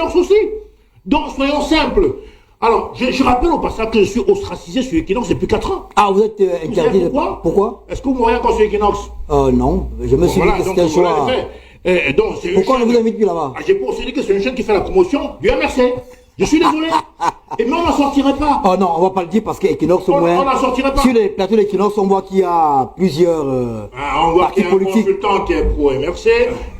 aussi. Donc, soyons simples. Alors, je rappelle au passage que je suis ostracisé sur Equinox depuis 4 ans. Ah, vous êtes interdit de... Pourquoi? Est-ce que vous m'auriez encore sur Equinox? Non, je me suis dit que c'était un choix. Pourquoi on ne vous invite plus là-bas? J'ai pas aussi dit que c'est une chaîne qui fait la promotion du MRC. Je suis désolé. Et mais on n'en sortirait pas. Oh non, on va pas le dire parce qu'Equinox, au moins, on n'en sortirait pas. Sur les plateaux d'Equinox, on voit qu'il y a plusieurs on voit qu'il y a un consultant qui est pro-MRC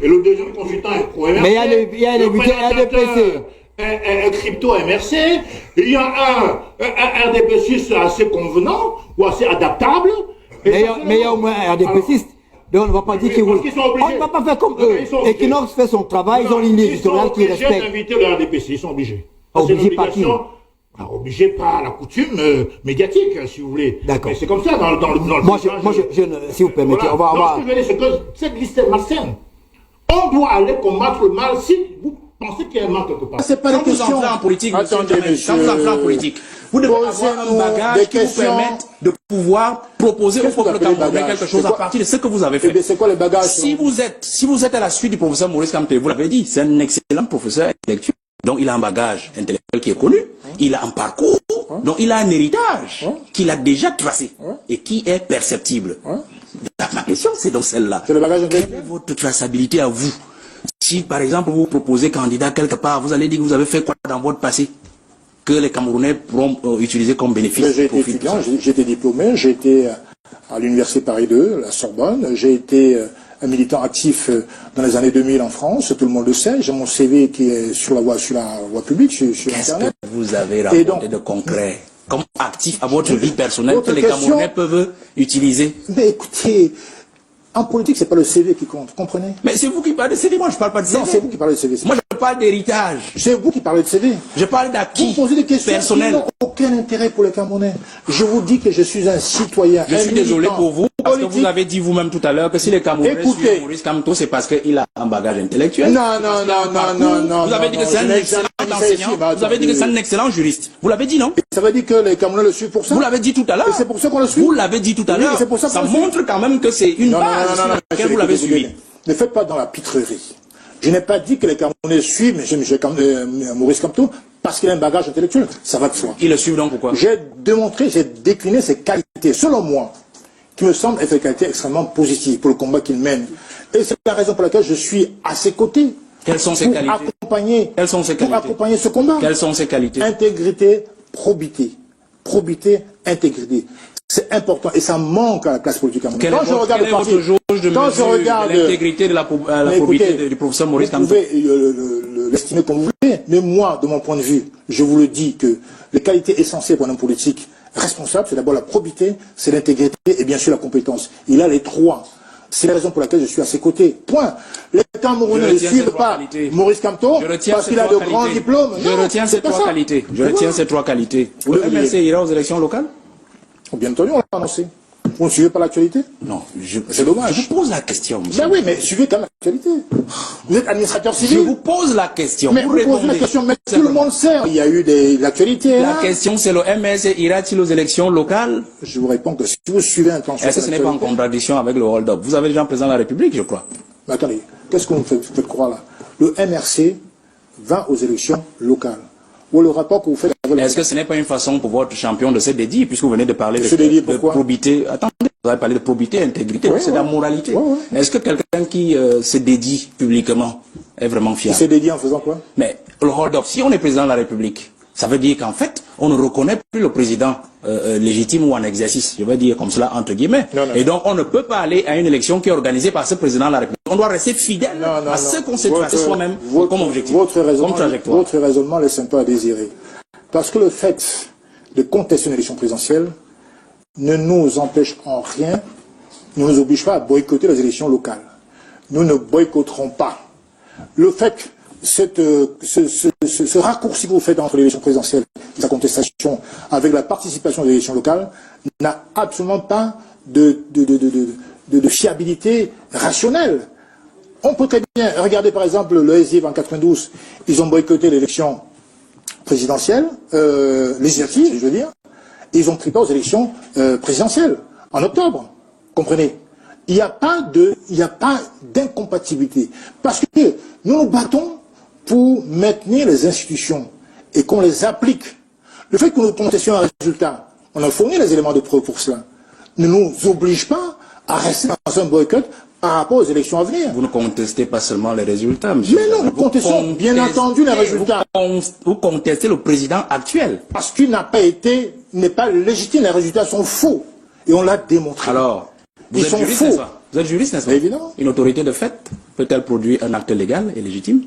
et le deuxième consultant est pro-MRC. Mais il y a un invité RDPC. Un crypto-MRC. Il y a un RDPC assez convenant ou assez adaptable. Mais il y a au moins un RDPciste. Donc on ne va pas dire qu'ils roulent. On ne va pas faire comme eux. Equinox fait son travail, ils ont une ligne éditoriale qui respecte. Ils sont obligés d'inviter le RDPC, ils sont obligés. Obligé par qui? Obligé par la coutume médiatique, si vous voulez. D'accord. C'est comme ça dans le Moi, si vous permettez, voilà. on va... Ce que je veux dire, c'est que cette liste est malsaine. On doit aller combattre le mal si vous pensez qu'il y a un mal quelque part. C'est pas des questions. Quand vous entrez en politique, quand vous entrez en politique, vous devez avoir un bagage qui vous permette de pouvoir proposer au peuple camerounais quelque chose à partir de ce que vous avez fait. C'est quoi les bagages? Si vous êtes à la suite du professeur Maurice Kamto, vous l'avez dit, c'est un excellent professeur intellectuel. Donc il a un bagage intellectuel qui est connu, il a un parcours, donc il a un héritage qu'il a déjà tracé et qui est perceptible. Ma question c'est donc celle-là. Quelle est votre traçabilité à vous? Si par exemple vous proposez candidat quelque part, vous allez dire que vous avez fait quoi dans votre passé que les Camerounais pourront utiliser comme bénéfice? J'ai été étudiant, j'ai été diplômé, j'ai été à l'université Paris 2, la Sorbonne, j'ai été un militant actif dans les années 2000 en France, tout le monde le sait, j'ai mon CV qui est sur la voie publique, sur Internet. Qu'est-ce que vous avez raconté de concret comme actif à votre vie personnelle que les Camerounais peuvent utiliser? Mais écoutez, en politique, c'est pas le CV qui compte, comprenez? Mais c'est vous qui parlez de CV, moi je parle pas de CV. Non, c'est vous qui parlez de CV. Moi je parle d'héritage. C'est vous qui parlez de CV. Je parle d'acquis. Vous posez des questions personnelles. qui n'ont aucun intérêt pour les Camerounais. Je vous dis que je suis un citoyen. Je suis désolé pour vous, parce que vous avez dit vous-même tout à l'heure que si les Camerounais suivent Maurice Kamto, c'est parce qu'il a un bagage intellectuel. Non. Vous avez dit que c'est un excellent enseignant. Vous avez dit que c'est un excellent juriste. Vous l'avez dit, non? Ça veut dire que les Camerounais le suivent pour ça? Vous l'avez dit tout à l'heure. Et c'est pour ça qu'on le suit. Vous l'avez dit tout à l'heure. Ça montre quand même que c'est une base sur laquelle vous l'avez suivi. Ne faites pas dans la pitrerie. Je n'ai pas dit que les Camerounais suivent Maurice Kamto parce qu'il a un bagage intellectuel. Ça va de soi. Ils le suivent donc pourquoi? J'ai démontré, j'ai décliné ses qualités, selon moi, qui me semblent être des qualités extrêmement positives pour le combat qu'il mène. Et c'est la raison pour laquelle je suis à ses côtés. Quelles sont ses qualités? Quelles sont ses qualités? Pour accompagner ce combat. Quelles sont ses qualités? Intégrité, probité. Probité, intégrité. C'est important et ça manque à la classe politique camerounaise. Quand je regarde l'intégrité de la probité du professeur Maurice Kamto, vous pouvez l'estimer comme vous voulez, mais moi, de mon point de vue, je vous le dis que les qualités essentielles pour un homme politique responsable, c'est d'abord la probité, c'est l'intégrité et bien sûr la compétence. Il a les trois. C'est la raison pour laquelle je suis à ses côtés. Point. Les Camerounais ne suivent pas Maurice Kamto parce qu'il a de grands diplômes. Je retiens ces trois qualités. Je retiens ces trois qualités. Le MRC ira aux élections locales? Bien entendu, on l'a annoncé. Vous ne suivez pas l'actualité? Non, c'est dommage. Je vous pose la question, monsieur. Ben oui, mais suivez quand même l'actualité. Vous êtes administrateur civil. Je vous pose la question. Mais vous posez la question, mais tout le monde sait. Il y a eu l'actualité. La question, c'est le MRC ira-t-il aux élections locales? Je vous réponds que si vous suivez un temps. Est-ce que ce n'est pas en contradiction avec le hold-up? Vous avez déjà un président de la République, je crois. Mais attendez, qu'est-ce qu'on fait croire là? Le MRC va aux élections locales. Ou le rapport que vous faites avec... Est-ce que ce n'est pas une façon pour votre champion de se dédier, puisque vous venez de parler de probité? Attendez, vous avez parlé de probité, intégrité, c'est de la moralité. Est-ce que quelqu'un qui se dédie publiquement est vraiment fiable? Il se dédie en faisant quoi? Mais le hold-up, si on est président de la République, ça veut dire qu'en fait, on ne reconnaît plus le président légitime ou en exercice, je vais dire comme cela entre guillemets. Et donc, on ne peut pas aller à une élection qui est organisée par ce président de la République. On doit rester fidèle à ce qu'on s'est tracé soi-même comme objectif, comme trajectoire. Votre raisonnement laisse un peu à désirer. Parce que le fait de contester une élection présidentielle ne nous empêche en rien, ne nous oblige pas à boycotter les élections locales. Nous ne boycotterons pas. Le fait ce raccourci que vous faites entre l'élection présidentielle et sa contestation avec la participation des élections locales n'a absolument pas de fiabilité rationnelle. On peut très bien regarder par exemple le SDF en 92, ils ont boycotté l'élection présidentielle, législative, je veux dire, et ils ont pris part aux élections présidentielles en octobre. Comprenez? Il n'y a pas d'incompatibilité. Parce que nous nous battons pour maintenir les institutions et qu'on les applique. Le fait que nous contestions un résultat, on a fourni les éléments de preuve pour cela, ne nous oblige pas à rester dans un boycott par rapport aux élections à venir. Vous ne contestez pas seulement les résultats, monsieur. Mais non, nous contestons bien entendu les résultats. Vous contestez le président actuel. Parce qu'il n'est pas légitime, les résultats sont faux. Et on l'a démontré. Alors, ils sont faux. Vous êtes juriste, n'est-ce pas? Évidemment. Une autorité de fait peut-elle produire un acte légal et légitime?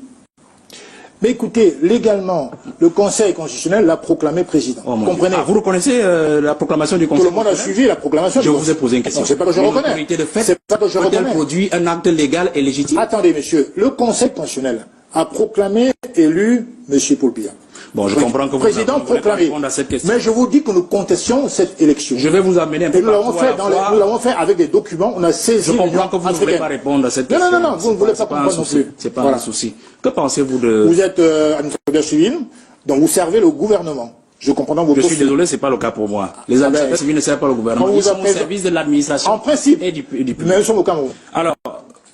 Mais écoutez, légalement, le Conseil constitutionnel l'a proclamé président. Oh, comprenez? Vous reconnaissez la proclamation du Conseil constitutionnel? Tout le monde a suivi la proclamation. Je vous ai posé une question. C'est pas que je reconnais. L'autorité de fait c'est pas que je reconnais. Peut-elle produire un acte légal et légitime? Attendez, monsieur. Le Conseil constitutionnel a proclamé élu M. Paul Biya. Bon, je comprends que vous président ne voulez pas proclamé. répondre à cette question. Mais je vous dis que nous contestions cette élection. Je vais vous amener un peu Et nous l'avons partout à la fois. nous l'avons fait avec des documents. On a saisi. Je comprends que vous ne voulez pas répondre à cette question. Non, vous ne voulez pas comprendre non plus. C'est pas un souci. Que pensez-vous de... Vous êtes administrateur civil, donc vous servez le gouvernement. Je comprends vos Je suis désolé, c'est pas le cas pour moi. Les administrateurs civils ne servent pas le gouvernement. Ils sont au service de l'administration. En principe. Et du public. Mais nous sommes au Cameroun. Alors,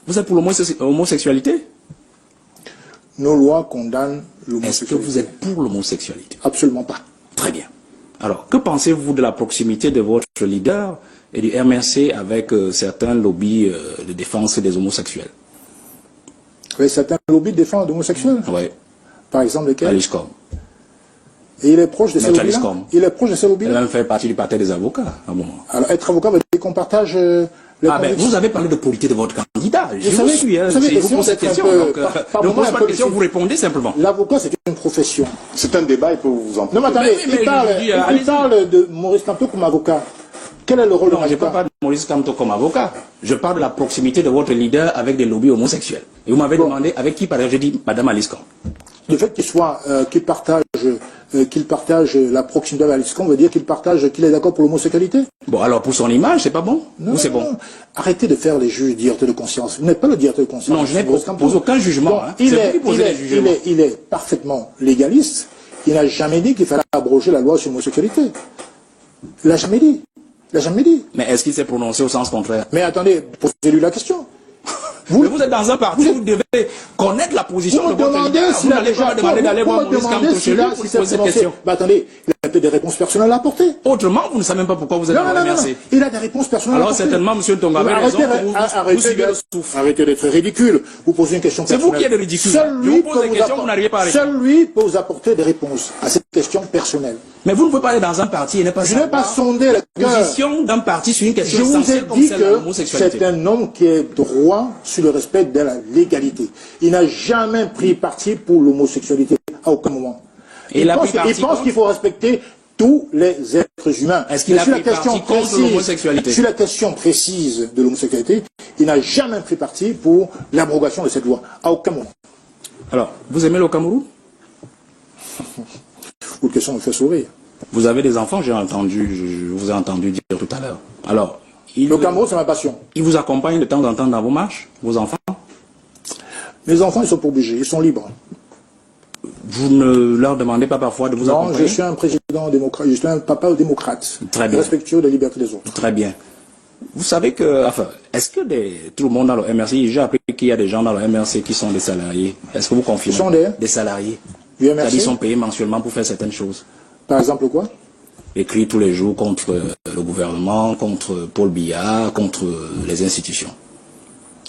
vous êtes pour l'homosexualité? Nos lois condamnent l'homosexualité. Est-ce que vous êtes pour l'homosexualité? Absolument pas. Très bien. Alors, que pensez-vous de la proximité de votre leader et du MRC avec certains lobbies de défense des homosexuels? Oui, certains lobbies de défense des homosexuels. Oui. Par exemple, lesquels? Aliscom. Et il est proche de ces lobbies-là. Il est proche de ces lobbies-là. Il a même fait partie du parti des avocats. Ah bon. Alors, être avocat veut dire qu'on partage... vous avez parlé de politique de votre candidat. Je vous suis. Vous savez, je vous pose cette question. Donc, ne pose pas de question, vous répondez simplement. L'avocat, c'est une profession. C'est un débat, il peut vous en... Non, mais attendez, il parle de Maurice Kamto comme avocat. Quel est le rôle de l'avocat? Je ne parle pas de Maurice Kamto comme avocat. Je parle de la proximité de votre leader avec des lobbies homosexuels. Et vous m'avez demandé avec qui, par exemple, j'ai dit Madame Aliscom. Le fait qu'il partage la proximité avec Aliscom veut dire qu'il est d'accord pour l'homosexualité. Bon, alors pour son image, c'est pas bon? Non, ou c'est bon? Arrêtez de faire les juges directeurs de conscience. Vous n'êtes pas le directeur de conscience. Non, je n'ai aucun jugement. Donc, il est parfaitement légaliste. Il n'a jamais dit qu'il fallait abroger la loi sur l'homosexualité. Il l'a jamais dit. Il l'a jamais dit. Mais est-ce qu'il s'est prononcé au sens contraire? Mais attendez, posez-lui la question. Mais vous êtes dans un parti, vous devez connaître la position de votre leader. Vous n'allez pas me demander d'aller voir Maurice Kamto chez lui pour lui poser cette question. Attendez, il a peut-être des réponses personnelles à apporter. Autrement, vous ne savez même pas pourquoi vous êtes dans le MRC. Il a des réponses personnelles à apporter. Alors certainement, M. Ntonga avait raison que vous suivez le souffle. Arrêtez d'être ridicule. Vous posez une question personnelle. C'est vous qui êtes ridicule. Je vous pose des questions, vous n'arrivez pas à répondre. Seul lui peut vous apporter des réponses à cette question personnelle. Mais vous ne pouvez pas aller dans un parti et ne pas savoir. Je n'ai pas sondé la position d'un parti sur une question essentielle comme celle de l'homosexualité. C'est un homme qui est droit sur le respect de la légalité. Il n'a jamais pris parti pour l'homosexualité, à aucun moment. Il pense qu'il faut respecter tous les êtres humains. Est-ce qu'il a pris parti contre l'homosexualité? Sur la question précise de l'homosexualité, il n'a jamais pris parti pour l'abrogation de cette loi, à aucun moment. Alors, vous aimez le Cameroun? Votre question me fait sourire. Vous avez des enfants, je vous ai entendu dire tout à l'heure. Alors, le Cameroun, c'est ma passion. Ils vous accompagnent de temps en temps dans vos marches, vos enfants? Mes enfants, ils sont pas obligés, ils sont libres. Vous ne leur demandez pas parfois de vous accompagner? Non, je suis un président démocrate, je suis un papa démocrate. Très bien. Respectueux des libertés des autres. Très bien. Vous savez que, enfin, est-ce que tout le monde dans le MRC, j'ai appris qu'il y a des gens dans le MRC qui sont des salariés. Est-ce que vous confirmez? Ils sont des salariés. C'est-à-dire qu'ils sont payés mensuellement pour faire certaines choses. Par exemple quoi? Écrire tous les jours contre le gouvernement, contre Paul Biya, contre les institutions.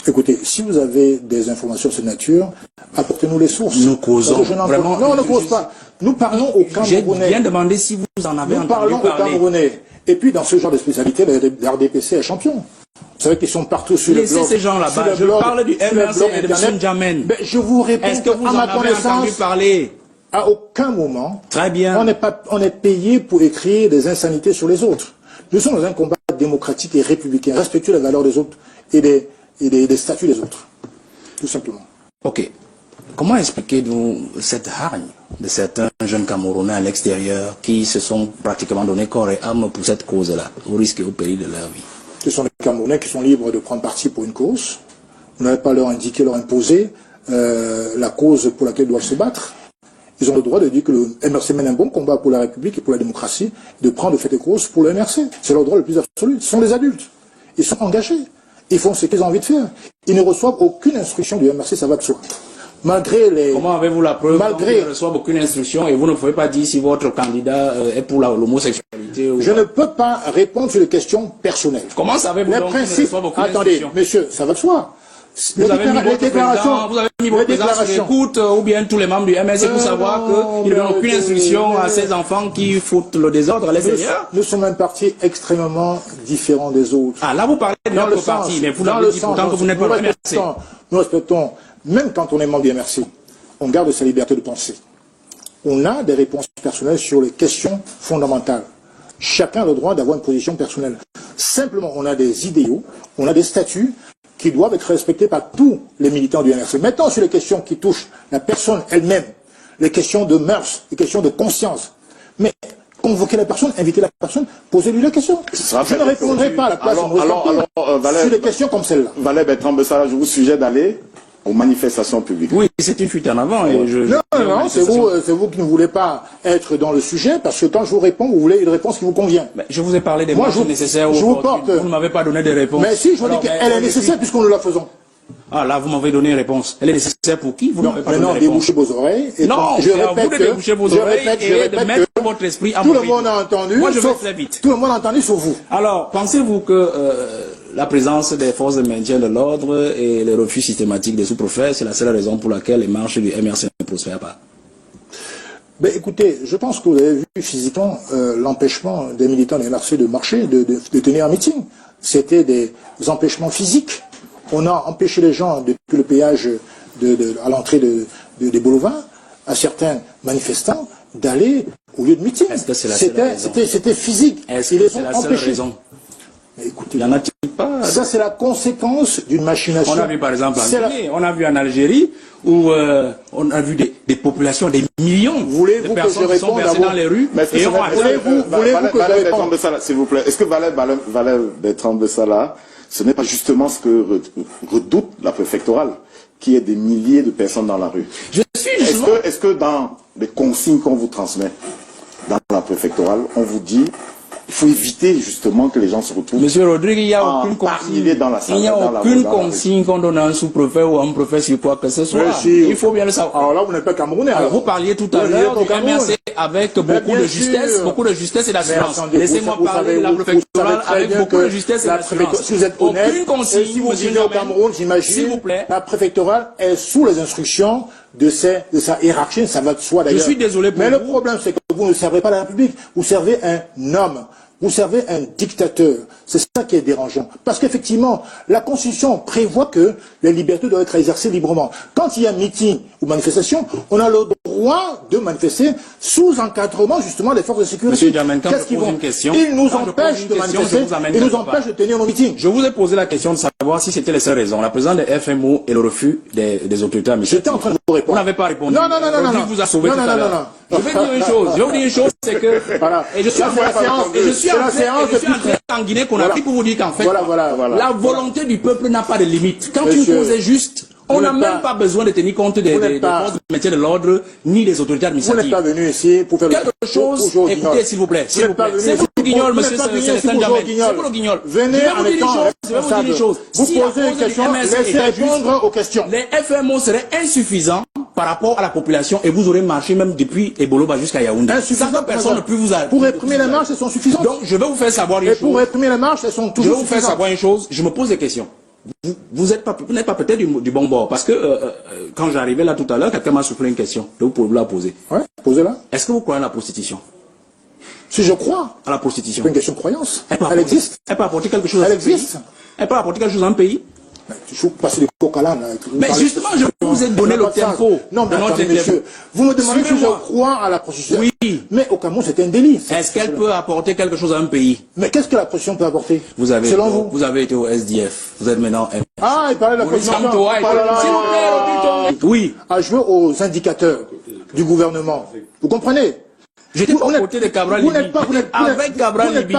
Écoutez, si vous avez des informations de cette nature, apportez-nous les sources. Nous causons vraiment... Non, on ne cause pas. Nous parlons aux Camerounais. J'ai bien demandé si vous en avez entendu parler. Nous parlons aux Camerounais. Et puis, dans ce genre de spécialité, la RDPC est champion. Vous savez qu'ils sont partout sur le blog. Laissez ces gens là-bas. Je parle du MRC et de M. N'Djamène. Je vous réponds, est-ce que vous en avez entendu parler? À aucun moment, très bien. On est payé pour écrire des insanités sur les autres. Nous sommes dans un combat démocratique et républicain, respectueux des valeurs des autres et des statuts des autres. Tout simplement. Ok. Comment expliquez-vous cette hargne de certains jeunes Camerounais à l'extérieur qui se sont pratiquement donné corps et âme pour cette cause-là, au risque et au péril de leur vie? Ce sont les Camerounais qui sont libres de prendre parti pour une cause. Vous n'avez pas leur indiqué, leur imposer la cause pour laquelle ils doivent se battre. Ils ont le droit de dire que le MRC mène un bon combat pour la République et pour la démocratie, de prendre de fait des causes pour le MRC. C'est leur droit le plus absolu. Ce sont des adultes. Ils sont engagés. Ils font ce qu'ils ont envie de faire. Ils ne reçoivent aucune instruction du MRC, ça va de soi. malgré les... Comment avez-vous la preuve Malgré... que vous ne reçoivez aucune instruction et vous ne pouvez pas dire si votre candidat est pour l'homosexualité ou... Je ne peux pas répondre sur les questions personnelles. Comment savez-vous donc qu'il ne reçoit aucune instruction? Monsieur, ça va de soi. Vous avez mis votre président sur l'écoute ou bien tous les membres du MSC pour savoir qu'il n'y a aucune instruction à ces enfants qui foutent le désordre à l'extérieur. Nous sommes un parti extrêmement différent des autres. Ah, là vous parlez de notre parti, mais vous l'avez dit pourtant que vous n'êtes pas le MRC. Nous respectons, même quand on est membre du MRC, on garde sa liberté de penser. On a des réponses personnelles sur les questions fondamentales. Chacun a le droit d'avoir une position personnelle. Simplement, on a des idéaux, on a des statuts qui doivent être respectés par tous les militants du MRC. Maintenant, sur les questions qui touchent la personne elle-même, les questions de mœurs, les questions de conscience, mais convoquer la personne, inviter la personne, posez-lui la question. Je ne répondrai pas à la place de sur des questions comme celle-là. Valère Bertrand Bessala, je vous suggère d'aller aux manifestations publiques. Oui, c'est une fuite en avant. Et non, c'est vous qui ne voulez pas être dans le sujet, parce que quand je vous réponds, vous voulez une réponse qui vous convient. Mais je vous ai parlé des marches nécessaires. Je vous porte. Vous ne m'avez pas donné des réponses. Mais si, je vous dis qu'elle est nécessaire puisque nous la faisons. Ah, là, vous m'avez donné une réponse. Elle est nécessaire pour qui? Vous n'avez pas donné de réponse. Débouchez vos oreilles. Et non, je répète vous de déboucher vos oreilles et de mettre votre esprit à tout le monde a entendu. Moi, je vais très vite. Tout le monde a entendu, sauf vous. Alors, pensez-vous que la présence des forces de maintien de l'ordre et le refus systématique des sous-préfets, c'est la seule raison pour laquelle les marches du MRC ne prospèrent pas? Ben, écoutez, je pense que vous avez vu physiquement l'empêchement des militants du MRC de marcher, de tenir un meeting. C'était des empêchements physiques. On a empêché les gens, depuis le péage à l'entrée des boulevards, à certains manifestants, d'aller au lieu de meeting. Est-ce que c'est la seule raison? C'était physique. Est-ce que c'est la seule raison? Mais écoutez, il y en a-t-il pas? Ça, c'est la conséquence d'une machination. On a vu par exemple en Guinée, on a vu en Algérie, où on a vu des populations, des millions de personnes qui sont versées dans les rues. Et voulez-vous que je réponde? S'il vous plaît, est-ce que Valère Bertrand Bessala, ce n'est pas justement ce que redoute la préfectorale, qu'il y ait des milliers de personnes dans la rue? Est-ce que dans les consignes qu'on vous transmet dans la préfectorale, on vous dit il faut éviter justement que les gens se retrouvent. Monsieur Rodrigue, il n'y a aucune consigne. Il n'y a aucune consigne qu'on donne à un sous-préfet ou à un préfet sur quoi que ce soit. Il faut bien le savoir. Alors là, vous n'êtes pas camerounais. Alors vous parliez tout à l'heure du MRC avec beaucoup de justesse et d'assurance. Laissez-moi parler de la préfectorale avec beaucoup de justesse et d'assurance. Si vous êtes honnête, si vous vivez au Cameroun, j'imagine, la préfectorale est sous les instructions de sa hiérarchie, ça va de soi d'ailleurs. Je suis désolé pour vous. Mais le problème, c'est que vous ne servez pas la République, vous servez un homme. Vous servez un dictateur. C'est ça qui est dérangeant. Parce qu'effectivement, la Constitution prévoit que les libertés doivent être exercées librement. Quand il y a meeting ou manifestation, on a le droit de manifester sous encadrement justement des forces de sécurité. Monsieur Diamène, quand je pose une question, ils nous empêchent de manifester, ils nous empêchent de tenir nos meetings. Je vous ai posé la question de savoir si c'était les seules raisons. La présence des FMO et le refus des autorités administratives. J'étais en train de vous répondre. Vous n'avez pas répondu. Non. Vous a sauvé tout à l'heure. Je vais dire une chose. C'est que, voilà. et je suis en train en Guinée qu'on a pris pour vous dire qu'en fait, la volonté du peuple n'a pas de limite. Quand une cause est juste, on n'a même pas besoin de tenir compte des forces de maintien de l'ordre, ni des autorités administratives. Vous n'êtes pas venu ici pour faire quelque chose, écoutez s'il vous plaît. C'est vous le guignol, monsieur Célestin Diamène. C'est vous le guignol. Venez en étant responsable. Vous posez une question, laissez répondre aux questions. Les FMO seraient insuffisants par rapport à la population et vous aurez marché même depuis Eboloba jusqu'à Yaoundé. Certaines personnes ne peuvent vous arrêter. Pour réprimer la marche, elles sont suffisantes. Donc je vais vous faire savoir une chose. Et pour réprimer la marche, elles sont toujours suffisantes. Je vais vous faire savoir une chose. Je me pose des questions. Vous n'êtes pas peut-être du bon bord. Parce que quand j'arrivais là tout à l'heure, quelqu'un m'a soufflé une question. Vous pouvez vous la poser. Ouais, posez-la. Est-ce que vous croyez à la prostitution? Si je crois. À la prostitution. C'est une question de croyance. Elle existe. Elle peut apporter quelque chose à un pays. Elle existe. Elle peut apporter quelque chose à un pays. Il faut passer du coq à l'âne. Mais justement, je vous ai donné le tempo. Non, mais attendez, monsieur, vous me demandez si je crois à la prostitution. Oui. Mais au Cameroun, c'est un délit. Est-ce qu'elle peut apporter quelque chose à un pays? Mais qu'est-ce que la prostitution peut apporter? Selon vous? Vous avez été au SDF. Vous êtes maintenant... Ah, il parlait de la prostitution. Oui. À jouer aux indicateurs du gouvernement. Vous comprenez? J'étais aux côtés de Cabral Libi. Avec Cabral Libi.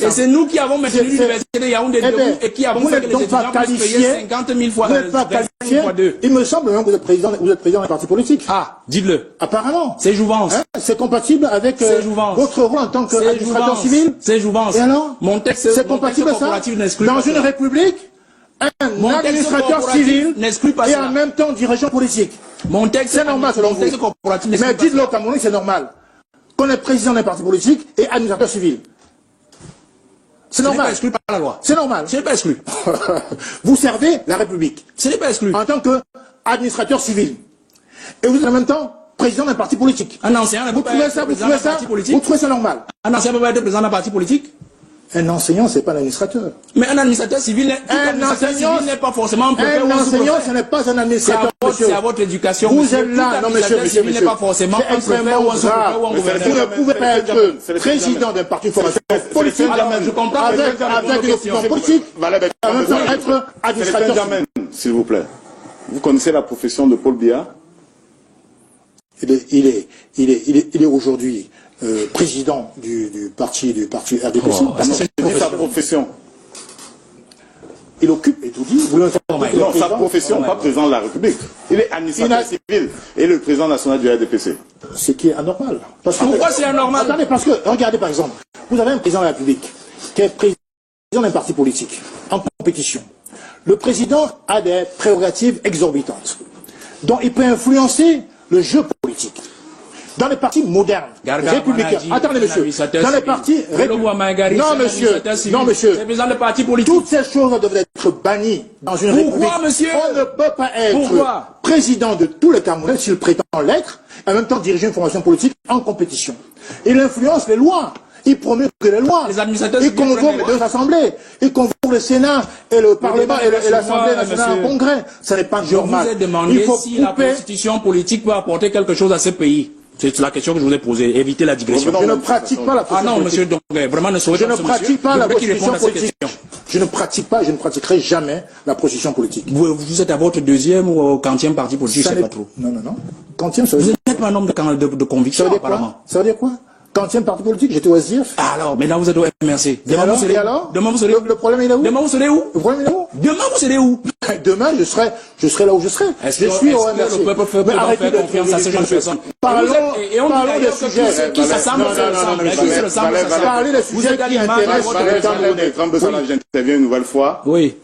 Et c'est nous qui avons maintenu l'université de Yaoundé debout et qui avons fait que les étudiants puissent payer 50 000 fois. Vous n'êtes pas qualifié. Il me semble même que vous êtes président d'un parti politique. Ah, dites-le. Apparemment. C'est Jouvence. C'est compatible avec votre rôle en tant qu'administrateur civil. C'est Jouvence. Et alors? Mon texte c'est compatible ça? Dans une république, un administrateur civil et en même temps dirigeant politique. Mon texte, c'est normal selon vous. Mais dites-le au Cameroun, c'est normal. Qu'on est président d'un parti politique et administrateur civil. C'est normal. Ce n'est pas exclu par la loi. C'est normal. Ce n'est pas exclu. Vous servez la République. Ce n'est pas exclu. En tant qu'administrateur civil. Et vous êtes en même temps président d'un parti politique. Un ancien, vous trouvez ça normal? Un ancien peut pas être président d'un parti politique? Un enseignant, c'est pas un administrateur. Mais un administrateur civil n'est pas forcément un préfet ou un enseignant, ce n'est pas un administrateur. C'est à votre éducation. Vous êtes là, non monsieur, n'est pas forcément un préfet ou un sous-préfet ou un gouverneur. Vous ne pouvez pas être président d'un parti de formation politique je comprends avec une opinion politique, en même temps être administrateur. S'il vous plaît. Vous connaissez la profession de Paul Biya? Il est aujourd'hui président du parti RDPC. C'est sa profession. Il occupe, et tout dit, non, sa profession, pas président de la République. Il est administrateur civil et le président national du RDPC. Ce qui est anormal. Pourquoi c'est anormal? Attendez, parce que, regardez par exemple, vous avez un président de la République qui est président d'un parti politique en compétition. Le président a des prérogatives exorbitantes, dont il peut influencer le jeu politique. Dans les partis modernes, républicains, attendez monsieur, dans les partis républicains, non monsieur, toutes ces choses doivent être bannies dans une république. Pourquoi monsieur? On ne peut pas être président de tous les Camerounais s'il prétend l'être, et en même temps diriger une formation politique en compétition. Il influence les lois. Il promulgue les lois, il convoque les deux assemblées, il convoque le Sénat et le Parlement et l'Assemblée nationale en congrès. Ce n'est pas normal. Je vous ai demandé si la constitution politique peut apporter quelque chose à ce pays. C'est la question que je vous ai posée. Évitez la digression. Je ne pratique pas la constitution politique. Ah non, monsieur, vraiment ne saurez pas. Je ne pratique pas la constitution politique. Je ne pratiquerai jamais la constitution politique. Vous êtes à votre deuxième ou au 40e parti politique, je ne sais pas trop. Non. 40e, ça veut dire... Vous n'êtes pas un homme de conviction, apparemment. Ça veut dire quoi? 40e parti politique, j'étais au SDF. Alors, maintenant vous êtes au MRC. Demain vous serez où? Demain vous serez où? Le problème il est où? Demain vous serez où? Le problème il est où? Demain vous serez où? Demain je serai là où je serai. Je suis au MRC. Le peuple peut faire confiance à ce genre de personnes. Parlons des sujets qui s'assemblent. Parlez des sujets qui intéressent les Camerounais. J'interviens une nouvelle fois. Oui.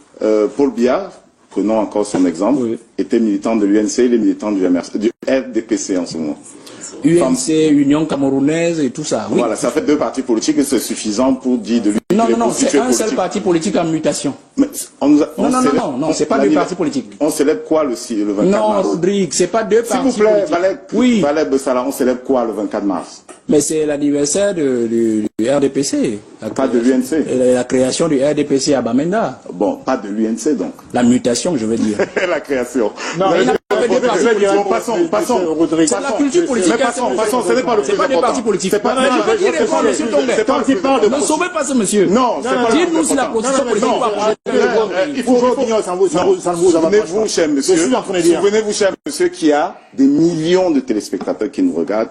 Paul Biya, prenons encore son exemple, était militant de l'UNC, il est militant du RDPC en ce moment. UNC, Union Camerounaise et tout ça. Oui. Voilà, ça fait deux partis politiques et c'est suffisant pour dire de lui. Non, c'est un seul parti politique en mutation. Mais non, c'est pas deux partis politiques. On célèbre quoi le 24 mars? Non, Rodrigue, c'est pas deux partis politiques. S'il vous plaît, Valère Bessala, on célèbre quoi le 24 mars? Mais c'est l'anniversaire du RDPC. Pas de l'UNC. La création du RDPC à Bamenda. Bon, pas de l'UNC donc. La mutation, je veux dire. La création. Non, il n'a pas fait deux partis politiques. Passons. C'est la culture politique. Passons, ce n'est pas le plus important. C'est pas des partis politiques. C'est pas je veux qu'il réponde, monsieur Tongue. Ne sauvez pas ce monsieur. Non, dites-nous si la constitution politique va il faut votre opinion, ça ne vous avantage pas. Souvenez-vous, cher monsieur, qu'il y a des millions de téléspectateurs qui nous regardent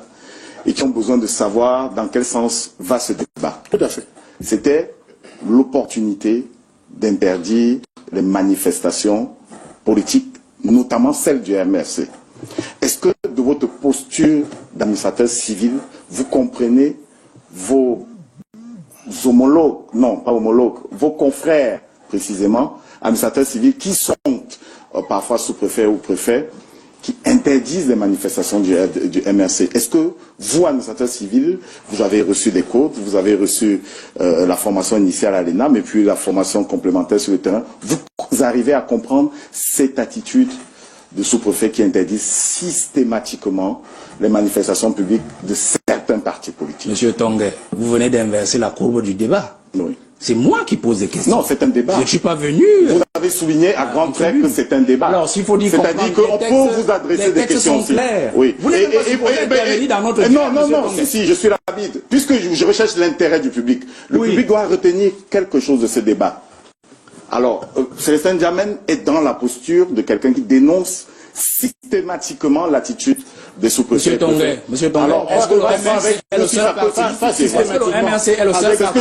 et qui ont besoin de savoir dans quel sens va ce débat. Tout à fait. C'était l'opportunité d'interdire les manifestations politiques, notamment celles du MRC. Est-ce que de votre posture d'administrateur civil, vous comprenez vos homologues, non pas homologues, vos confrères précisément, administrateurs civils qui sont parfois sous-préfets ou préfets, qui interdisent les manifestations du MRC. Est-ce que vous, administrateur civil, vous avez reçu des cours, vous avez reçu la formation initiale à l'ENAM et puis la formation complémentaire sur le terrain, vous arrivez à comprendre cette attitude de sous-préfets qui interdisent systématiquement les manifestations publiques de certains partis politiques? Monsieur Tongue, vous venez d'inverser la courbe du débat. Oui. C'est moi qui pose des questions. Non, c'est un débat. Je ne suis pas venu. Vous avez souligné à grands traits que c'est un débat. Alors, s'il faut dire c'est-à-dire qu'on peut vous adresser des questions aussi. Oui. Vous n'êtes pas supposé intervenir dans notre débat. Non, si, je suis rapide. Puisque je recherche l'intérêt du public, le public doit retenir quelque chose de ce débat. Alors, Célestin Diamène est dans la posture de quelqu'un qui dénonce systématiquement l'attitude des sous-préfets. Monsieur Tongue, est-ce que le MRC est le seul parti? Est-ce que le MRC est le seul parti?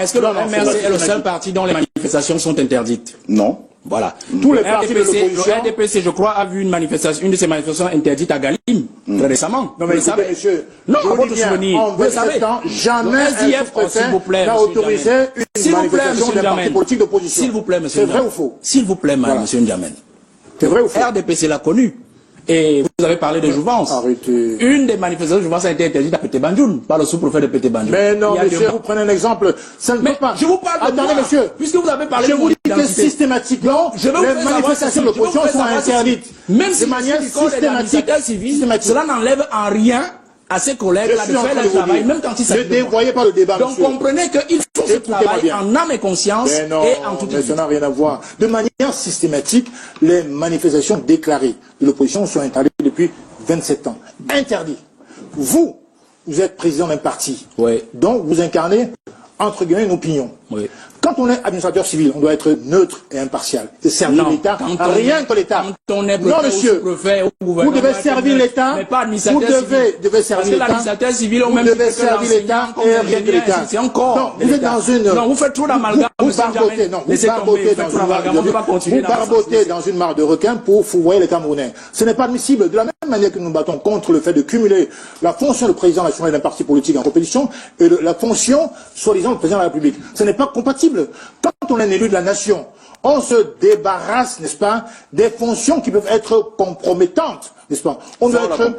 Est-ce que le MRC est le seul parti dont les manifestations sont interdites? Non. Voilà. Tous les partis de l'opposition. Le RDPC, je crois, a vu une de ces manifestations interdites à Galim, très récemment. Non, mais écoutez, monsieur, non, à votre souvenir. En 27 ans, jamais un sous-préfet n'a autorisé une manifestation d'un parti politique d'opposition. S'il vous plaît, monsieur. C'est vrai ou faux? S'il vous plaît, monsieur Ndiamène. C'est vrai ou faux? RDPC l'a connu. Et vous avez parlé de jouvence. Arrêtez. Une des manifestations de jouvence a été interdite à Pété Bandjoun, par le sous-préfet de Pété Bandjoun. Mais non, monsieur, vous prenez un exemple. Ça ne peut pas. Je vous parle de Attendez, moi, monsieur. puisque vous avez parlé je de vous dis que systématiquement, les manifestations de l'opposition sont interdites. Même si de manière systématique. Cela n'enlève en rien à ses collègues là, de faire le travail, même quand il s'agit de moi. Ne dévoyez pas le débat, donc monsieur. comprenez qu'il faut ce travail en âme et conscience mais non, et en toute mais ça n'a rien à voir. De manière systématique, les manifestations déclarées de l'opposition sont interdites depuis 27 ans. Interdit. Vous êtes président d'un parti, oui. dont vous incarnez, entre guillemets, une opinion. Oui. Quand on est administrateur civil, on doit être neutre et impartial. Et servir l'État, rien que l'État. Non, monsieur, vous devez servir l'État, vous devez servir l'État, l'administrateur civil, vous devez servir l'État et rien que l'État. Non, vous êtes dans une... Non, vous faites trop d'amalgame. Vous barbotez dans une mare de requin pour fourvoyer les Camerounais. Ce n'est pas admissible. De la même manière que nous battons contre le fait de cumuler la fonction de président national d'un parti politique en compétition et la fonction, soi-disant, de président de la République. Ce n'est pas compatible. Quand on est un élu de la nation, on se débarrasse, n'est-ce pas, des fonctions qui peuvent être compromettantes, n'est-ce pas? On doit être...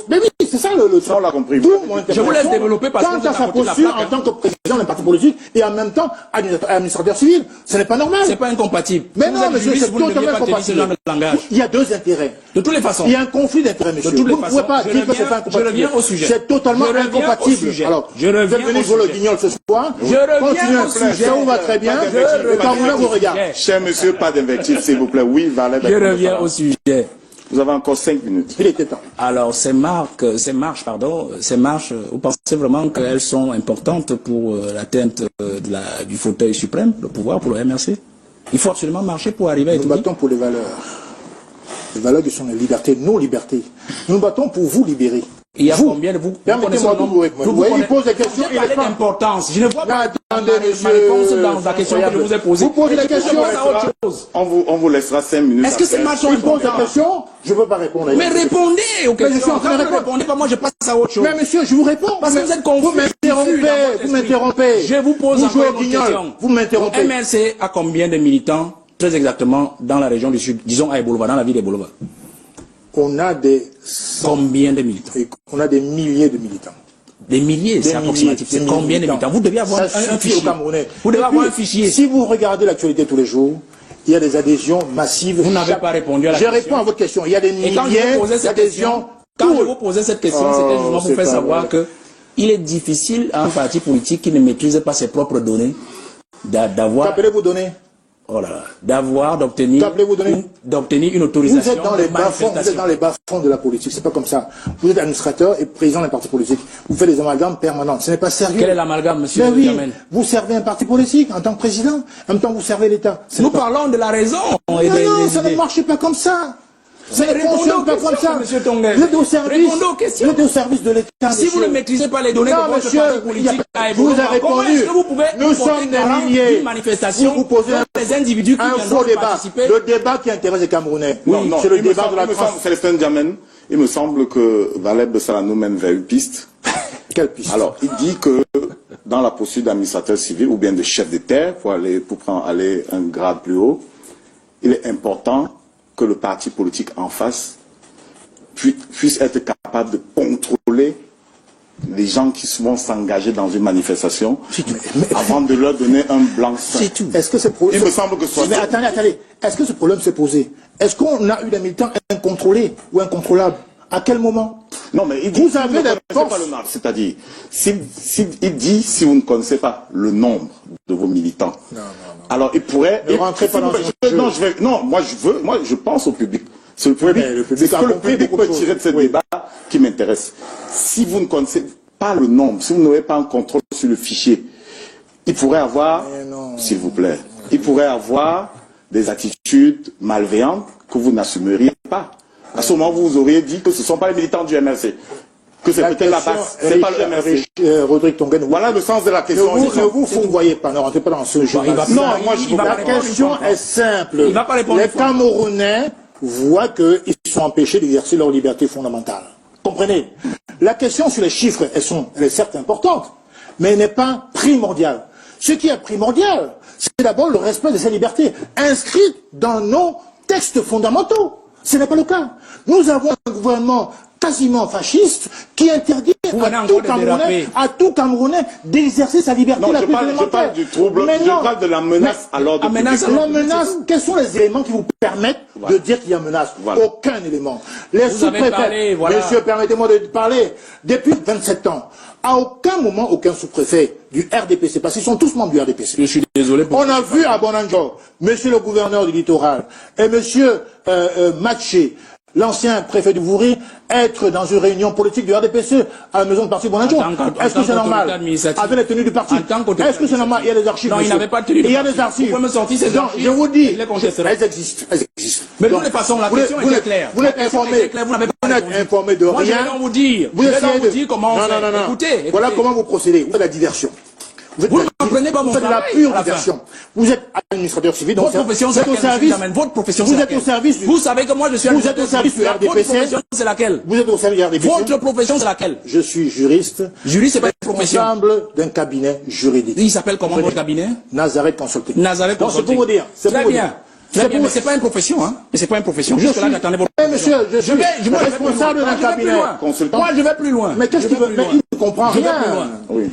Mais oui, c'est ça le ça, on l'a compris. Je vous laisse développer parce que quant à sa posture en tant que président d'un parti politique et en même temps administrateur civil, ce n'est pas normal. C'est pas incompatible. Mais non, monsieur, c'est totalement incompatible. Il y a deux intérêts. De toutes les façons. Il y a un conflit d'intérêts, monsieur. Vous ne pouvez pas dire que c'est pas incompatible. Je reviens au sujet. C'est totalement incompatible. Alors, je reviens vous êtes venu jouer le guignol ce soir. Je reviens au sujet. Ça vous va très bien. Le Camerounais vous regarde. Cher monsieur, pas d'invectif, s'il vous plaît. Oui, Valère. Je reviens au sujet. Vous avez encore 5 minutes. Il était temps. Alors, ces marches, vous pensez vraiment qu'elles sont importantes pour l'atteinte du fauteuil suprême, le pouvoir pour le MRC? Il faut absolument marcher pour arriver à Nous battons pour les valeurs. Les valeurs qui sont les libertés, nos libertés. Nous nous battons pour vous libérer. Il y a combien de vous? Permettez-moi de vous répondre. Il pose des questions. Il parle d'importance. Je ne vois pas ma réponse dans la question que je vous ai posée. Vous posez la question. On vous laissera 5 minutes. Est-ce que ces marches sont Il pose importantes? la question, je ne veux pas répondre. Mais répondez aux questions. je suis en train de répondre. Répondez pas, moi je passe à autre chose. Mais monsieur, je vous réponds. Parce que vous êtes confus. Vous m'interrompez. Je vous pose encore une autre question. Vous m'interrompez. MRC a combien de militants, très exactement, dans la région du Sud, disons à Ebolova, dans la ville d'Ebolova? On a des... Combien de militants? On a des milliers de militants. Des milliers, c'est approximatif. C'est combien de militants? Vous devez avoir un fichier. Vous devez avoir un fichier. Si vous regardez l'actualité tous les jours, il y a des adhésions massives. Vous n'avez pas répondu à la question. Je réponds à votre question. Il y a des milliers d'adhésions. Quand je vous posais cette question, c'était justement pour faire savoir que il est difficile à un parti politique qui ne maîtrise pas ses propres données d'avoir... Qu'appelez-vous données? Oh là là, d'obtenir une autorisation. Vous êtes dans les bas-fonds de la politique, c'est pas comme ça. Vous êtes administrateur et président d'un parti politique. Vous faites des amalgames permanents. Ce n'est pas sérieux. Quel est l'amalgame, monsieur Jamel? Vous servez un parti politique en tant que président, en même temps vous servez l'État. Nous parlons de la raison. Non, ça ne marche pas comme ça. Ça ne fonctionne pas comme ça. Monsieur Tonguel. Vous êtes au service de l'État. Si vous ne maîtrisez pas les données de votre parti politique, vous avez répondu. Nous sommes des milliers. Vous posez des individus qui un faux débat. Le débat qui intéresse les Camerounais. C'est le débat de la France. Célestin Diamène, il me semble que Valère Bessala nous mène vers une piste. Quelle piste? Alors, il dit que dans la posture d'administrateur civil ou bien de chef de terre, pour aller un grade plus haut, il est important que le parti politique en face puisse être capable de contrôler les gens qui vont s'engager dans une manifestation avant de leur donner un blanc-seing. C'est tout. Est-ce que ce problème... Il me semble que ce soit... Mais attendez. Est-ce que ce problème s'est posé? Est-ce qu'on a eu des militants incontrôlés ou incontrôlables? À quel moment? Non, mais il dit, vous avez des forces. C'est-à-dire, il dit, si vous ne connaissez pas le nombre de vos militants, alors il pourrait... Ne rentrez pas dans moi je pense au public. C'est le public, le public peut tirer de ce débat qui m'intéresse. Si vous ne connaissez pas le nombre, si vous n'avez pas un contrôle sur le fichier, il pourrait avoir, s'il vous plaît, il pourrait avoir des attitudes malveillantes que vous n'assumeriez pas. À ce moment, vous auriez dit que ce ne sont pas les militants du MRC. Que c'est peut-être la base, c'est pas le MRC. Rodrigue Tonguel, voilà le sens de la question. Ne vous fourvoyez pas, ne rentrez pas dans ce jeu. Non, moi je La question est simple. Les Camerounais voient qu'ils sont empêchés d'exercer leur liberté fondamentale. Comprenez? La question sur les chiffres, elle est certes importante, mais elle n'est pas primordiale. Ce qui est primordial, c'est d'abord le respect de ces libertés inscrites dans nos textes fondamentaux. Ce n'est pas le cas. Nous avons un gouvernement quasiment fasciste qui interdit à tout Camerounais d'exercer sa liberté la plus élémentaire. Je parle du trouble, je parle de la menace à l'ordre public. La menace, quels sont les éléments qui vous permettent de dire qu'il y a menace? Aucun élément. Les sous-préfets, messieurs, permettez-moi de parler, depuis 27 ans, à aucun moment, aucun sous-préfet du RDPC, parce qu'ils sont tous membres du RDPC. Je suis désolé. On a vu à Bonanjo, monsieur le gouverneur du littoral et monsieur Matché, l'ancien préfet du Vouri, être dans une réunion politique du RDPC à la maison de parti Bonanjo. Est-ce que c'est normal? Avec les tenues du parti. Est-ce que c'est normal? Il y a des archives. Non, il n'avait pas de tenue. Il y a des archives. Vous pouvez me sortir ces archives. Je vous dis, elles existent. Elles existent. Mais de toute façon, la question est claire. Vous n'êtes informé. Vous n'êtes informé de rien. Moi, je vais vous dire. Je vais vous dire comment on fait. Écoutez. Voilà comment vous procédez. Vous faites la diversion. Vous ne comprenez pas mon travail. Vous faites de la pure diversion. Vous êtes administrateur civil, donc votre profession, c'est laquelle? Votre profession, c'est laquelle? Vous êtes au service du... Vous savez que moi, je suis Vous êtes au service du RDPC. Votre profession, c'est laquelle? Vous êtes au service du RDPC. Votre profession, c'est laquelle? Je suis juriste. Juriste, c'est pas une profession. Responsable d'un cabinet juridique. Il s'appelle comment votre cabinet? Nazareth Consulting. Nazareth Consulting. C'est pour vous dire. Très bien. Très bien, mais c'est pas une profession, hein. Mais c'est pas une profession. Juste là, j'attendais votre monsieur, je suis responsable d'un cabinet. Moi, je vais plus loin. Mais qu'est-ce qu'il veut? Mais il ne comprend rien.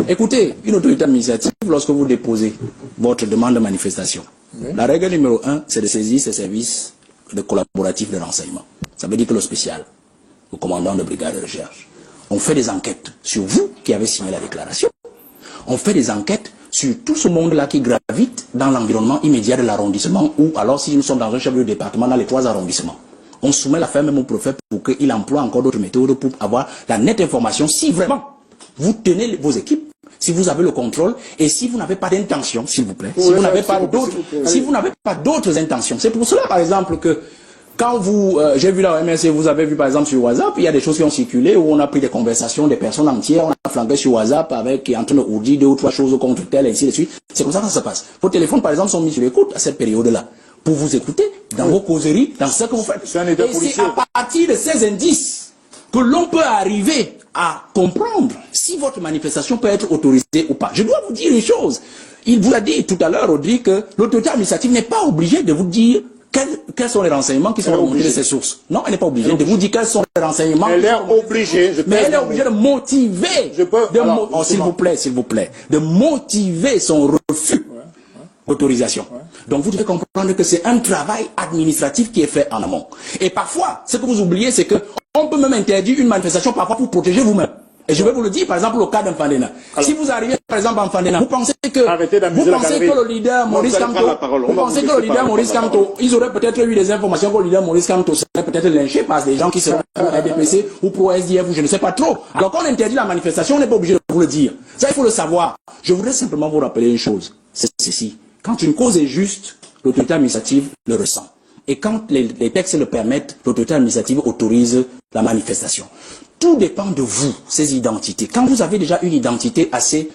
Écoutez, une autorité administrative, lorsque vous déposez votre demande de manifestation, la règle numéro 1, c'est de saisir ces services de collaboratifs de renseignement. Ça veut dire que le spécial, le commandant de brigade de recherche, on fait des enquêtes sur vous qui avez signé la déclaration. On fait des enquêtes sur tout ce monde-là qui gravite dans l'environnement immédiat de l'arrondissement, ou alors si nous sommes dans un chef de département, dans les 3 arrondissements. On soumet l'affaire même au préfet pour qu'il emploie encore d'autres méthodes pour avoir la nette information si vraiment vous tenez vos équipes, si vous avez le contrôle, et si vous n'avez pas d'intention, s'il vous plaît, si vous n'avez pas d'autres intentions. C'est pour cela, par exemple, que quand vous, j'ai vu la MSC, vous avez vu par exemple sur WhatsApp, il y a des choses qui ont circulé où on a pris des conversations des personnes entières, on a flanqué sur WhatsApp avec, qui est en train de dire 2 ou 3 choses contre tel, et ainsi de suite. C'est comme ça que ça se passe. Vos téléphones, par exemple, sont mis sur l'écoute à cette période-là, pour vous écouter dans vos causeries, dans ce que vous faites. Et c'est à partir de ces indices que l'on peut arriver à comprendre si votre manifestation peut être autorisée ou pas. Je dois vous dire une chose. Il vous a dit tout à l'heure, Audrey, que l'autorité administrative n'est pas obligée de vous dire quels sont les renseignements qui sont remontés de ces sources. Non, elle n'est pas obligée de vous dire quels sont les renseignements. Elle est obligée. Mais elle est obligée de motiver. S'il vous plaît, de motiver son refus d'autorisation. Donc vous devez comprendre que c'est un travail administratif qui est fait en amont. Et parfois, ce que vous oubliez, c'est que on peut même interdire une manifestation parfois pour protéger vous-même. Et je vais vous le dire, par exemple, au cas d'Enfandena. Si vous arrivez, par exemple, à Enfandena, vous pensez que le leader Maurice Kamto, ils auraient peut-être eu des informations que le leader Maurice Kamto serait peut-être lynché par des gens qui seraient pro-RDPC ou pro-SDF ou je ne sais pas trop. Donc on interdit la manifestation, on n'est pas obligé de vous le dire. Ça, il faut le savoir. Je voudrais simplement vous rappeler une chose. C'est ceci. Quand une cause est juste, l'autorité administrative le ressent. Et quand les textes le permettent, l'autorité administrative autorise la manifestation. Tout dépend de vous, ces identités. Quand vous avez déjà une identité assez,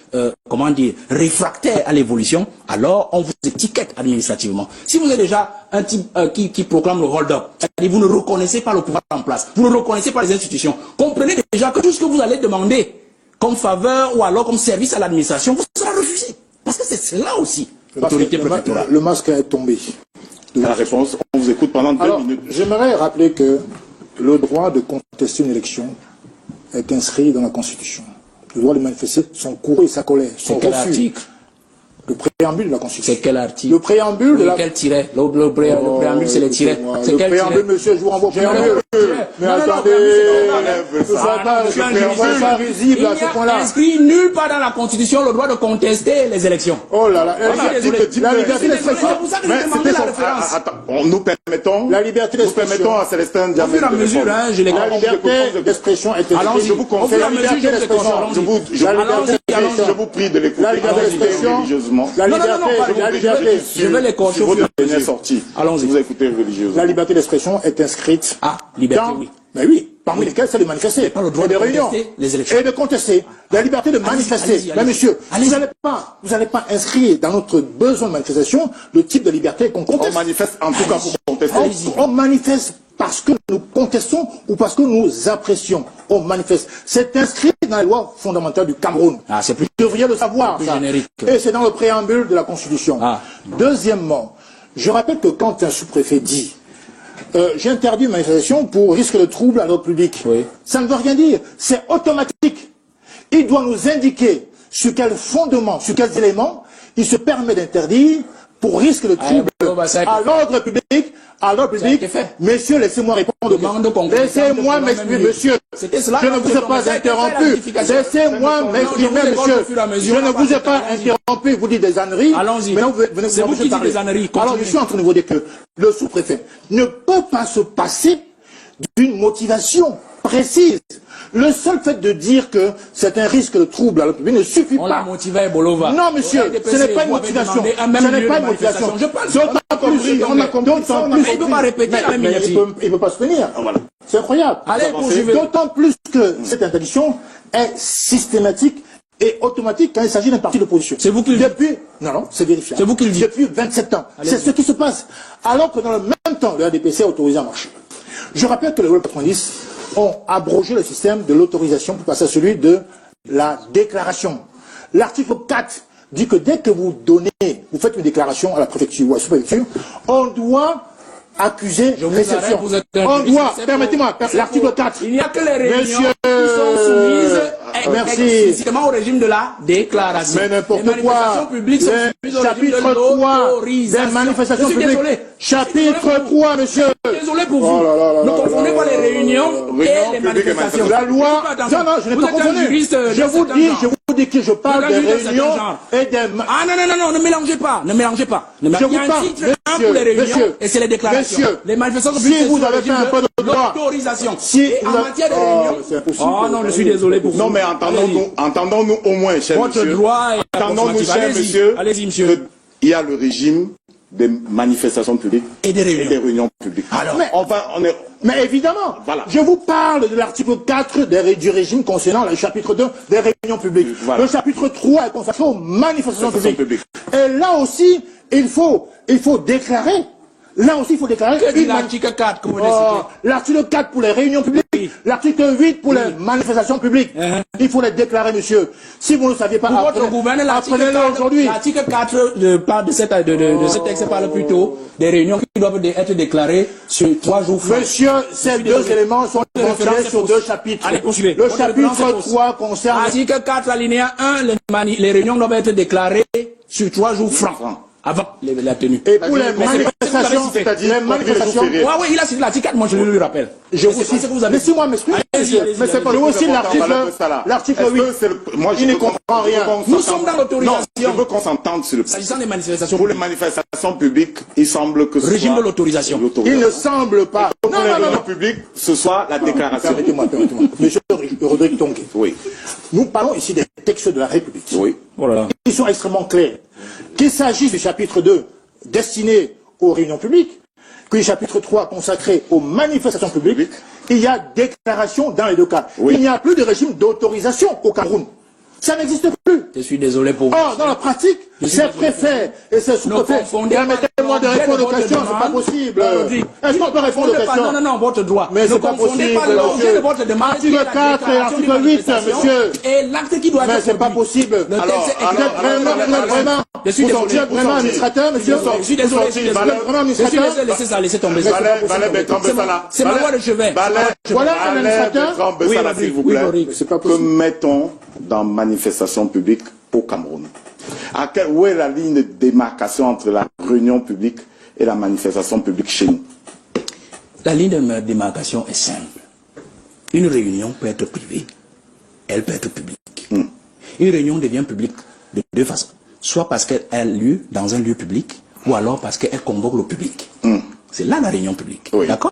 réfractaire à l'évolution, alors on vous étiquette administrativement. Si vous êtes déjà un type qui proclame le hold-up, c'est-à-dire vous ne reconnaissez pas le pouvoir en place, vous ne reconnaissez pas les institutions, comprenez déjà que tout ce que vous allez demander comme faveur ou alors comme service à l'administration, vous sera refusé. Parce que c'est là aussi l'autorité préfectorale. Le masque est tombé. La réponse, on vous écoute pendant 2 minutes. J'aimerais rappeler que le droit de contester une élection est inscrit dans la Constitution. Le droit de manifester son courroux et sa colère, son refus. Quel article? Le préambule de la Constitution. C'est quel article? Le préambule de la... Quel tiret? Le préambule, c'est les tirets. Le préambule, monsieur, je vous renvoie au préambule. Mais attendez, c'est pas risible à ce point-là. Il n'y a inscrit nulle part dans la Constitution le droit de contester les élections. Oh là là, la liberté d'expression. C'est pour ça que j'ai demandé la référence. Nous permettons, la liberté d'expression. à Célestin Diamé. Au fur et à mesure, je les La liberté d'expression est inscrite. Je vous conseille la liberté d'expression. Je vous prie de l'écouter. La liberté d'expression. La liberté, je vais les cocher. Allons-y. Vous écoutez religieusement. La liberté d'expression est inscrite. Ah, liberté, oui. Mais oui, parmi lesquels c'est de manifester, pas le droit de réunions, les élections. et de contester. La liberté de manifester. Mais monsieur, vous n'allez pas inscrire dans notre besoin de manifestation le type de liberté qu'on conteste. On manifeste en tout cas pour contester. On manifeste parce que nous contestons ou parce que nous apprécions. On manifeste. C'est inscrit dans les lois fondamentales du Cameroun. Ah, c'est plus... Vous devriez le savoir, ça. Et c'est dans le préambule de la Constitution. Ah. Deuxièmement, je rappelle que quand un sous-préfet dit j'ai interdit ma manifestation pour risque de trouble à l'ordre public. Oui. Ça ne veut rien dire. C'est automatique. Il doit nous indiquer sur quel fondement, sur quels éléments il se permet d'interdire pour risque de trouble à l'ordre public. Messieurs, laissez-moi répondre. Laissez-moi m'exprimer, monsieur. Je ne vous ai pas interrompu. Laissez-moi m'exprimer, monsieur. Je ne vous ai pas interrompu. Vous dites des âneries. Allons-y. C'est vous qui dites des âneries. Alors, je suis en train de vous dire que le sous-préfet ne peut pas se passer d'une motivation précise. Le seul fait de dire que c'est un risque de trouble à l'ordre public ne suffit pas. On l'a motivé, Bolova. Non, monsieur, ce n'est pas une motivation. Ce n'est pas une motivation. D'autant plus, il ne peut pas répéter la même miniature. Il ne peut pas se tenir. C'est incroyable. D'autant plus que cette interdiction est systématique et automatique quand il s'agit d'un parti d'opposition. C'est vous qui le dites. Non, c'est vérifiable. C'est vous qui le dites. Depuis 27 ans. C'est ce qui se passe. Alors que dans le même temps, le RDPC est autorisé à marcher. Je rappelle que les lois 90 ont abrogé le système de l'autorisation pour passer à celui de la déclaration. L'article 4 dit que dès que vous faites une déclaration à la préfecture ou à la sous-préfecture, on doit accuser réception. On doit, permettez-moi, l'article 4. Il n'y a que les réunions qui sont soumises explicitement au régime de la déclaration. Mais n'importe quoi. Les manifestations publiques sont soumises au régime de l'autorisation. Des manifestations publiques. Chapitre 3, monsieur. Désolé pour vous. Ne confondez pas les réunions et les manifestations. La loi. Non, je n'ai pas confondu. Je vous dis que je parle des réunions et des... Ah non, ne mélangez pas. Il y a un titre pour les réunions et c'est les déclarations. Les manifestations publiques, si vous avez fait un peu de droit, l'autorisation. En matière de réunion... Oh non, je suis désolé pour vous. Non, mais entendons-nous au moins, cher monsieur. Votre droit est... Entendons-nous, cher monsieur. Allez-y, monsieur. Il y a le régime des manifestations publiques et des réunions publiques. Alors, mais évidemment, voilà. Je vous parle de l'article 4 du régime concernant le chapitre 2 des réunions publiques. Voilà. Le chapitre 3 est consacré aux manifestations publiques. Et là aussi, il faut déclarer. Là aussi, il faut déclarer. L'article 4, comment l'article 4 pour les réunions publiques, l'article 8 pour les manifestations publiques. Il faut les déclarer, monsieur. Si vous ne le saviez pas, apprenez-le aujourd'hui. L'article 4 parle de ce texte parle plutôt des réunions qui doivent être déclarées sur 3 jours. Monsieur, ces deux éléments sont mentionnés sur 2 chapitres. Allez, poursuivez. Le chapitre 3 concerne... Article 4, alinéa 1, les réunions doivent être déclarées sur 3 jours francs. Avant la tenue. Et pour les manifestations, c'est-à-dire les manifestations... Oui, il a cité l'article 4, moi je lui rappelle. Laissez-moi m'exprimer. Mais c'est pas aussi l'article 8. Moi je ne comprends rien. Nous sommes dans l'autorisation. Je veux qu'on s'entende sur le... S'agissant des manifestations. Pour les manifestations publiques, il semble que ce soit... Régime de l'autorisation. Il ne semble pas. Pour les réunions publiques, ce soit la déclaration. Permettez-moi. Monsieur Rodrigue Tongué. Oui. Nous parlons ici des textes de la République. Oui. Ils sont extrêmement clairs. Qu'il s'agisse du chapitre 2 destiné aux réunions publiques, que du chapitre 3 consacré aux manifestations publiques, il y a déclaration dans les 2 cas. Il n'y a plus de régime d'autorisation au Cameroun. Ça n'existe plus. Je suis désolé pour vous. Or, dans la pratique, ces préfets et ces sous-préfets, permettez-moi de répondre aux questions, c'est pas possible. Est-ce qu'on peut répondre aux questions? Non, votre droit. Mais c'est pas possible, monsieur. Article 4 et article 8, monsieur. Et l'acte qui doit être... Mais c'est pas possible. Alors, vous êtes vraiment administrateur, monsieur? Je suis désolé. Laissez tomber. C'est ma loi de chevet. Voilà un administrateur. Oui, s'il vous plaît. Que mettons dans manifestation publique au Cameroun? Où est la ligne de démarcation entre la réunion publique et la manifestation publique chez nous? La ligne de démarcation est simple. Une réunion peut être privée, elle peut être publique. Une réunion devient publique de 2 façons. Soit parce qu'elle a lieu dans un lieu public, ou alors parce qu'elle convoque le public. C'est là la réunion publique. Oui. D'accord?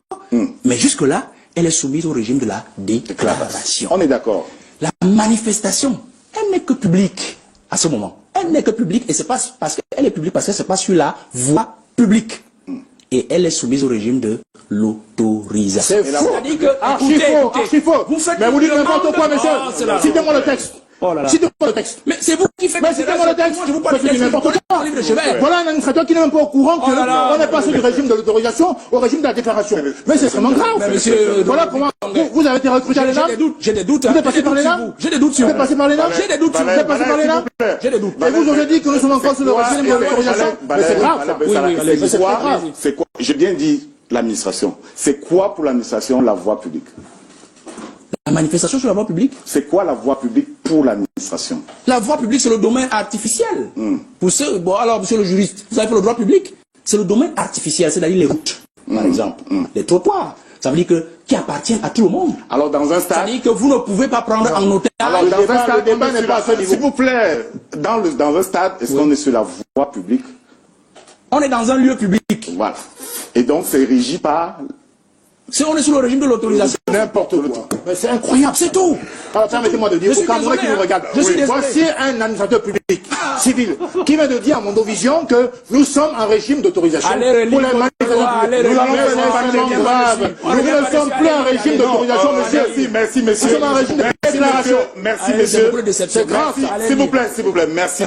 Mais jusque-là, elle est soumise au régime de la déclaration. On est d'accord. La manifestation, elle n'est que publique à ce moment. Elle n'est que publique, et c'est pas parce qu'elle est publique, parce que c'est pas sur la voie publique. Et elle est soumise au régime de l'autorisation. C'est faux. Archi faux. Mais vous dites n'importe quoi, monsieur. Citez-moi le texte. Citez-moi le texte. Mais c'est vous qui faites... Mais citez-moi le texte. Moi, je vous parle du texte. Voilà un administrateur qui n'est même pas au courant qu'on est passé du régime de l'autorisation au régime de la déclaration. Mais c'est vraiment grave. Voilà comment vous avez été recruté à l'ENAM. J'ai des doutes. Vous êtes passé par l'ENAM. J'ai des doutes sur vous. Vous êtes passé par l'ENAM. J'ai des doutes sur vous. Vous êtes passé par l'ENAM. J'ai des doutes. Et vous avez dit que nous sommes encore sous le régime de l'autorisation. Mais c'est grave, ça. C'est quoi? J'ai bien dit l'administration. C'est quoi pour l'administration la voie publique? La manifestation sur la voie publique? C'est quoi la voie publique pour l'administration? La voie publique, c'est le domaine artificiel. Pour ceux, bon, alors, monsieur le juriste, vous savez, pour le droit public, c'est le domaine artificiel, c'est-à-dire les routes, par exemple, les trottoirs. Ça veut dire que qui appartiennent à tout le monde. Alors, dans un stade. Ça veut dire que vous ne pouvez pas prendre en otage. Alors, dans un stade, s'il vous plaît, dans un stade, est-ce qu'on est sur la voie publique? On est dans un lieu public. Voilà. Et donc, c'est régi par. Si on est sous le régime de l'autorisation. N'importe quoi. Mais c'est incroyable. C'est tout. Alors, permettez-moi de dire, pour Cameroun qui nous regarde, voici un administrateur public, civil, qui vient de dire à Mondovision que nous sommes en régime d'autorisation pour les manifestations publiques. Nous allons faire un événement grave. Nous ne sommes plus en régime d'autorisation, monsieur. Merci, monsieur. Nous sommes en régime de déclaration. Merci, monsieur. C'est grave. S'il vous plaît, merci.